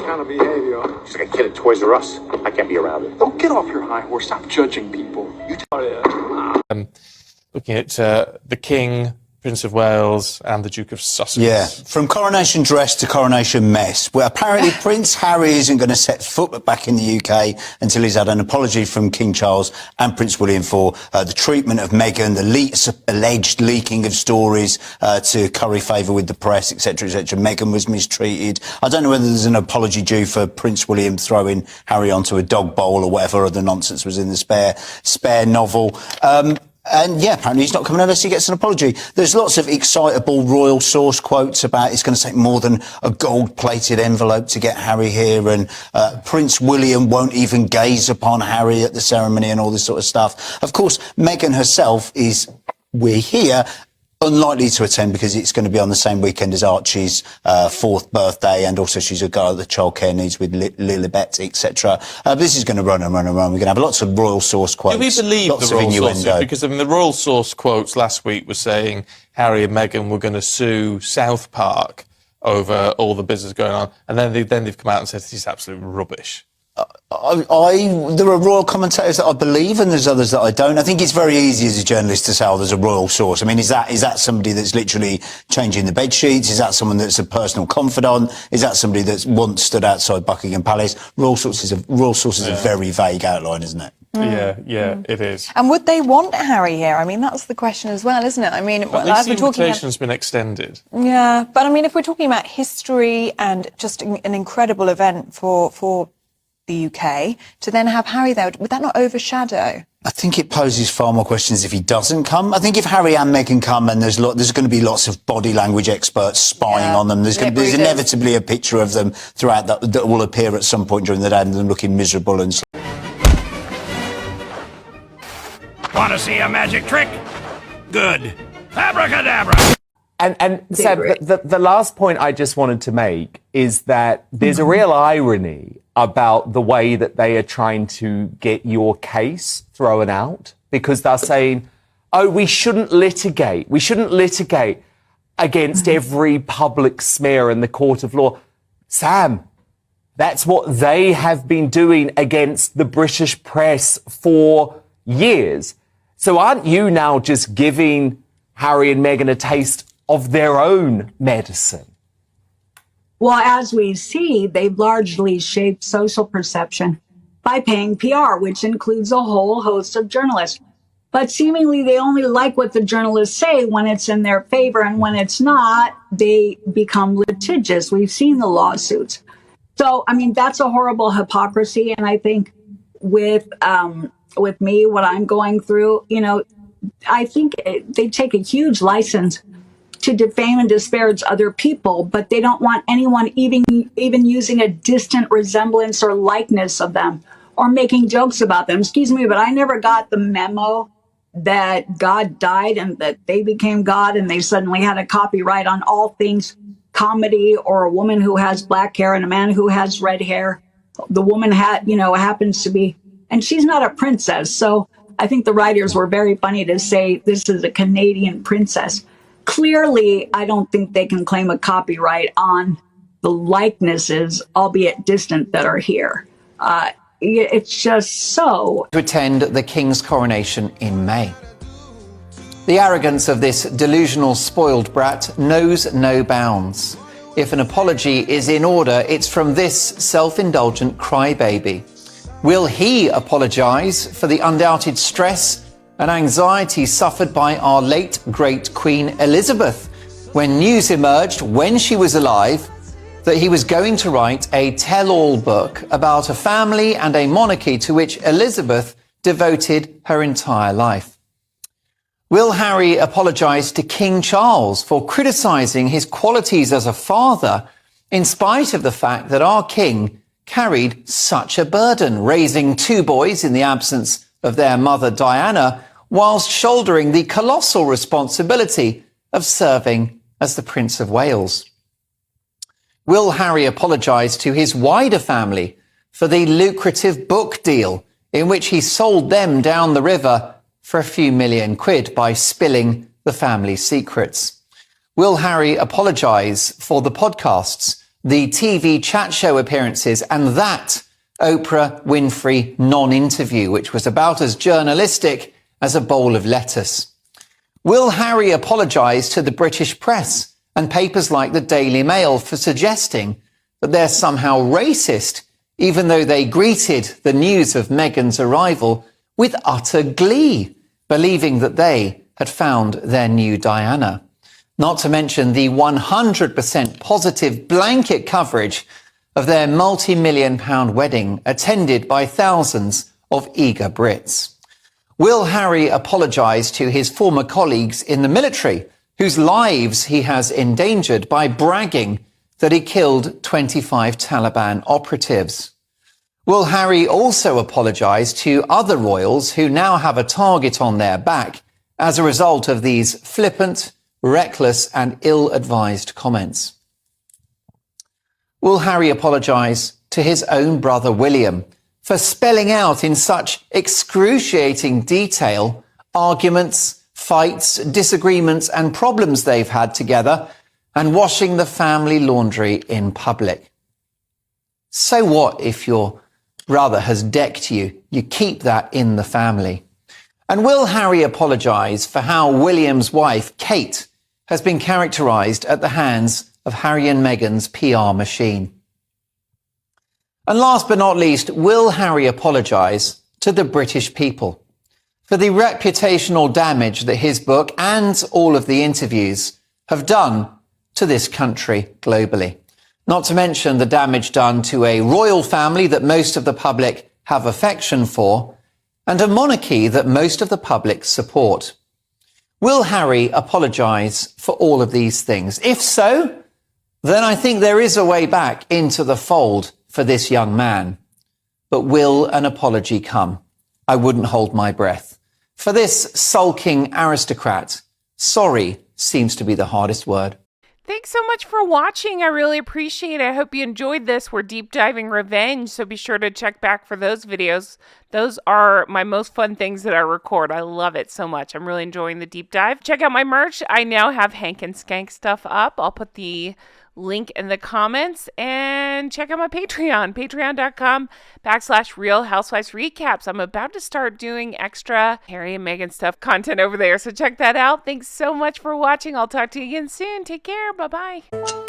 kind of behavior. She's like a kid at Toys R Us. I can't be around it. Don't get off your high horse. Stop judging people. Looking at the King, Prince of Wales and the Duke of Sussex. Yeah, from coronation dress to coronation mess. Well, apparently Prince Harry isn't going to set foot back in the UK until he's had an apology from King Charles and Prince William for the treatment of Meghan, the alleged leaking of stories to curry favour with the press, etc., etc. Meghan was mistreated. I don't know whether there's an apology due for Prince William throwing Harry onto a dog bowl or whatever other nonsense was in the spare novel. And yeah, apparently he's not coming unless he gets an apology. There's lots of excitable royal source quotes about it's going to take more than a gold-plated envelope to get Harry here, and Prince William won't even gaze upon Harry at the ceremony and all this sort of stuff. Of course, Meghan herself is, we're here, unlikely to attend because it's going to be on the same weekend as Archie's 4th birthday, and also she's a girl that childcare needs with Lilibet, etc. This is going to run and run and run. We're going to have lots of royal source quotes. Do we believe lots the royal sources? Because I mean, the royal source quotes last week were saying Harry and Meghan were going to sue South Park over all the business going on, and then they've come out and said this is absolute rubbish. There are royal commentators that I believe and there's others that I don't. I think it's very easy as a journalist to say, oh, there's a royal source. I mean, is that somebody that's literally changing the bed sheets? Is that someone that's a personal confidant? Is that somebody that's once stood outside Buckingham Palace? Royal sources are a very vague outline, isn't it? Yeah, it is. And would they want Harry here? I mean, that's the question as well, isn't it? I mean, as we're talking, the invitation's been extended. Yeah, but I mean, if we're talking about history and just an incredible event for the UK, to then have Harry there, would that not overshadow? I think it poses far more questions if he doesn't come. I think if Harry and Meghan come, and there's going to be lots of body language experts spying on them. There's inevitably a picture of them throughout that will appear at some point during the day, and them looking miserable and. Want to see a magic trick? Good. Abracadabra. And Seb, the last point I just wanted to make is that there's a real irony about the way that they are trying to get your case thrown out, because they're saying, oh, we shouldn't litigate against every public smear in the court of law. Sam, that's what they have been doing against the British press for years. So aren't you now just giving Harry and Meghan a taste of their own medicine? Well, as we see, they've largely shaped social perception by paying PR, which includes a whole host of journalists. But seemingly they only like what the journalists say when it's in their favor, and when it's not, they become litigious. We've seen the lawsuits. So, I mean, that's a horrible hypocrisy. And I think with me, what I'm going through, I think they take a huge license to defame and disparage other people, but they don't want anyone even using a distant resemblance or likeness of them or making jokes about them. Excuse me, but I never got the memo that God died and that they became God and they suddenly had a copyright on all things comedy, or a woman who has black hair and a man who has red hair. The woman happens to be, and she's not a princess. So I think the writers were very funny to say this is a Canadian princess. Clearly, I don't think they can claim a copyright on the likenesses, albeit distant, that are here. It's just so. To attend the King's coronation in May. The arrogance of this delusional spoiled brat knows no bounds. If an apology is in order, it's from this self-indulgent crybaby. Will he apologise for the undoubted stress and anxiety suffered by our late great Queen Elizabeth when news emerged when she was alive that he was going to write a tell-all book about a family and a monarchy to which Elizabeth devoted her entire life? Will Harry apologise to King Charles for criticising his qualities as a father, in spite of the fact that our king carried such a burden, raising 2 boys in the absence of their mother Diana, whilst shouldering the colossal responsibility of serving as the Prince of Wales? Will Harry apologise to his wider family for the lucrative book deal in which he sold them down the river for a few £1,000,000 by spilling the family secrets? Will Harry apologise for the podcasts the TV chat show appearances, and that Oprah Winfrey non-interview, which was about as journalistic as a bowl of lettuce. Will Harry apologise to the British press and papers like the Daily Mail for suggesting that they're somehow racist, even though they greeted the news of Meghan's arrival with utter glee, believing that they had found their new Diana? Not to mention the 100% positive blanket coverage of their multi-million-pound wedding, attended by thousands of eager Brits. Will Harry apologise to his former colleagues in the military, whose lives he has endangered by bragging that he killed 25 Taliban operatives? Will Harry also apologise to other royals who now have a target on their back as a result of these flippant, reckless and ill-advised comments? Will Harry apologise to his own brother William for spelling out in such excruciating detail arguments, fights, disagreements and problems they've had together, and washing the family laundry in public? So what if your brother has decked you? You keep that in the family. And will Harry apologise for how William's wife, Kate, has been characterised at the hands of Harry and Meghan's PR machine? And last but not least, will Harry apologise to the British people for the reputational damage that his book and all of the interviews have done to this country globally? Not to mention the damage done to a royal family that most of the public have affection for, and a monarchy that most of the public support. Will Harry apologise for all of these things? If so, then I think there is a way back into the fold for this young man. But will an apology come? I wouldn't hold my breath. For this sulking aristocrat, sorry seems to be the hardest word. Thanks so much for watching. I really appreciate it. I hope you enjoyed this. We're deep diving revenge, so be sure to check back for those videos. Those are my most fun things that I record. I love it so much. I'm really enjoying the deep dive. Check out my merch. I now have Hank and Skank stuff up. I'll put the link in the comments, and check out my Patreon, patreon.com/Real Housewives Recaps. I'm about to start doing extra Harry and Meghan stuff content over there, so check that out. Thanks so much for watching. I'll talk to you again soon. Take care. Bye-bye.